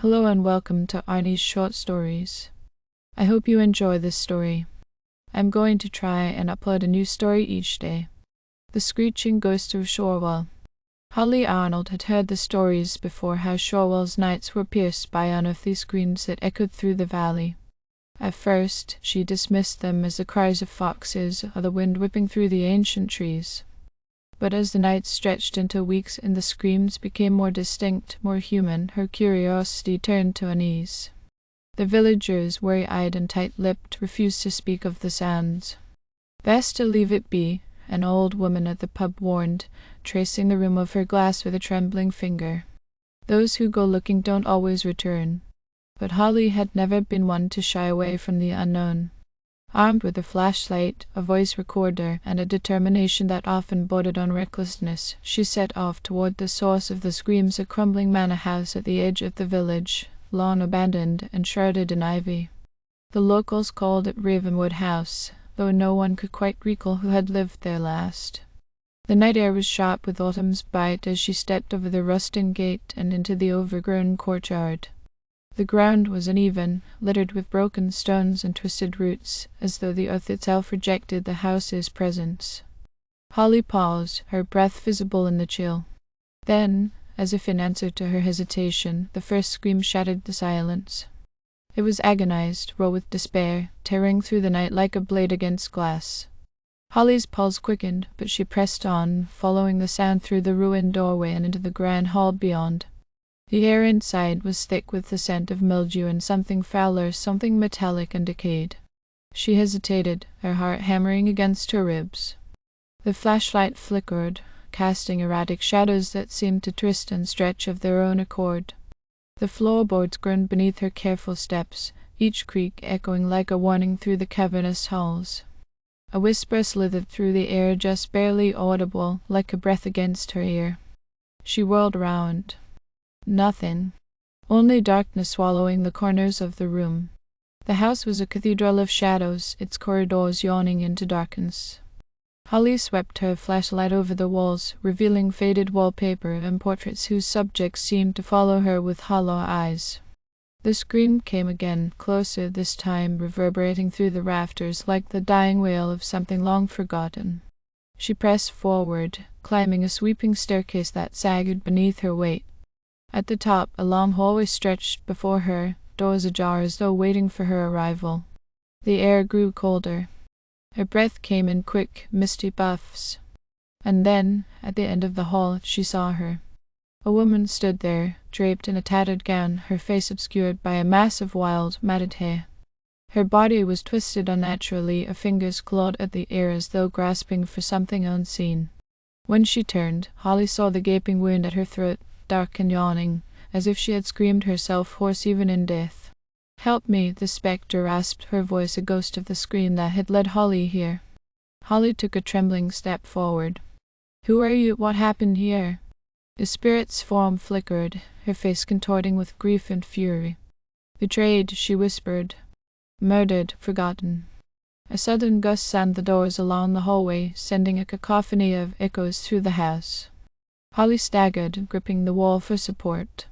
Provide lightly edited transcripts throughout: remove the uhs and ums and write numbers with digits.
Hello and welcome to Arnie's Short Stories. I hope you enjoy this story. I'm going to try and upload a new story each day. The Screeching Ghost of Shorwell. Holly Arnold had heard the stories before how Shorwell's nights were pierced by unearthly screams that echoed through the valley. At first, she dismissed them as the cries of foxes or the wind whipping through the ancient trees. But as the nights stretched into weeks and the screams became more distinct, more human, her curiosity turned to unease. The villagers, wary-eyed and tight-lipped, refused to speak of the sounds. "Best to leave it be," an old woman at the pub warned, tracing the rim of her glass with a trembling finger. "Those who go looking don't always return." But Holly had never been one to shy away from the unknown. Armed with a flashlight, a voice recorder, and a determination that often bordered on recklessness, she set off toward the source of the screams, a crumbling manor house at the edge of the village, long abandoned and shrouded in ivy. The locals called it Ravenwood House, though no one could quite recall who had lived there last. The night air was sharp with autumn's bite as she stepped over the rusting gate and into the overgrown courtyard. The ground was uneven, littered with broken stones and twisted roots, as though the earth itself rejected the house's presence. Holly paused, her breath visible in the chill. Then, as if in answer to her hesitation, the first scream shattered the silence. It was agonized, raw with despair, tearing through the night like a blade against glass. Holly's pulse quickened, but she pressed on, following the sound through the ruined doorway and into the grand hall beyond. The air inside was thick with the scent of mildew and something fouler, something metallic and decayed. She hesitated, her heart hammering against her ribs. The flashlight flickered, casting erratic shadows that seemed to twist and stretch of their own accord. The floorboards groaned beneath her careful steps, each creak echoing like a warning through the cavernous halls. A whisper slithered through the air, just barely audible, like a breath against her ear. She whirled round. Nothing. Only darkness swallowing the corners of the room. The house was a cathedral of shadows, its corridors yawning into darkness. Holly swept her flashlight over the walls, revealing faded wallpaper and portraits whose subjects seemed to follow her with hollow eyes. The scream came again, closer this time, reverberating through the rafters like the dying wail of something long forgotten. She pressed forward, climbing a sweeping staircase that sagged beneath her weight. At the top, a long hallway stretched before her, doors ajar as though waiting for her arrival. The air grew colder. Her breath came in quick, misty puffs. And then, at the end of the hall, she saw her. A woman stood there, draped in a tattered gown, her face obscured by a mass of wild, matted hair. Her body was twisted unnaturally, her fingers clawed at the air as though grasping for something unseen. When she turned, Holly saw the gaping wound at her throat, dark and yawning, as if she had screamed herself hoarse even in death. "Help me," the spectre rasped, her voice a ghost of the scream that had led Holly here. Holly took a trembling step forward. "Who are you? What happened here?" The spirit's form flickered, her face contorting with grief and fury. "Betrayed," she whispered. "Murdered, forgotten." A sudden gust slammed the doors along the hallway, sending a cacophony of echoes through the house. Holly staggered, gripping the wall for support.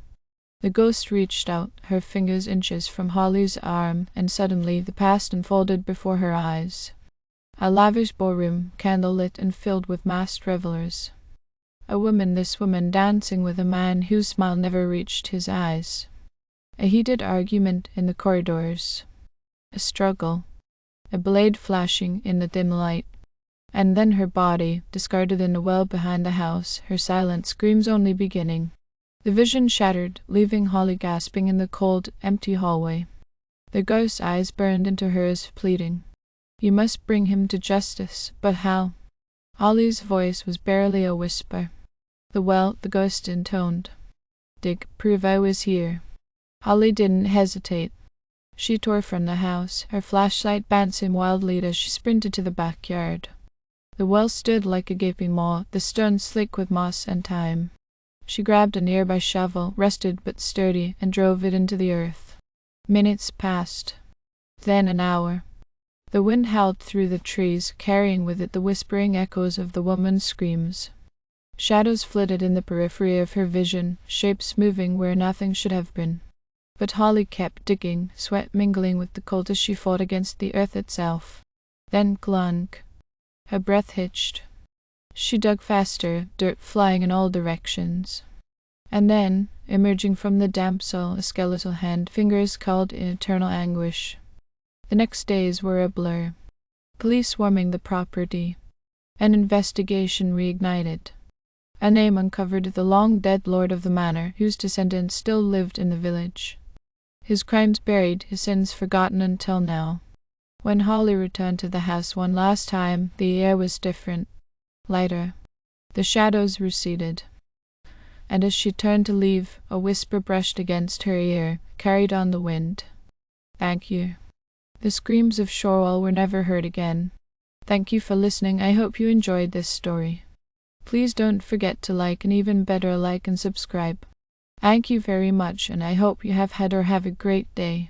The ghost reached out, her fingers inches from Holly's arm, and suddenly the past unfolded before her eyes. A lavish ballroom, candle-lit and filled with masked revelers. This woman dancing with a man whose smile never reached his eyes. A heated argument in the corridors. A struggle. A blade flashing in the dim light. And then her body, discarded in the well behind the house, her silent screams only beginning. The vision shattered, leaving Holly gasping in the cold, empty hallway. The ghost's eyes burned into hers, pleading. "You must bring him to justice, but how?" Holly's voice was barely a whisper. The ghost intoned. "Prove I was here." Holly didn't hesitate. She tore from the house, her flashlight bouncing wildly as she sprinted to the backyard. The well stood like a gaping maw, the stone slick with moss and time. She grabbed a nearby shovel, rusted but sturdy, and drove it into the earth. Minutes passed. Then an hour. The wind howled through the trees, carrying with it the whispering echoes of the woman's screams. Shadows flitted in the periphery of her vision, shapes moving where nothing should have been. But Holly kept digging, sweat mingling with the cold as she fought against the earth itself. Then clunk. Her breath hitched. She dug faster, dirt flying in all directions. And then, emerging from the damp soil, a skeletal hand, fingers curled in eternal anguish. The next days were a blur. Police swarming the property. An investigation reignited. A name uncovered: the long-dead lord of the manor, whose descendants still lived in the village. His crimes buried, his sins forgotten until now. When Holly returned to the house one last time, the air was different, lighter. The shadows receded. And as she turned to leave, a whisper brushed against her ear, carried on the wind. "Thank you." The screams of Shorwell were never heard again. Thank you for listening. I hope you enjoyed this story. Please don't forget to like, and even better, like and subscribe. Thank you very much, and I hope you have had a great day.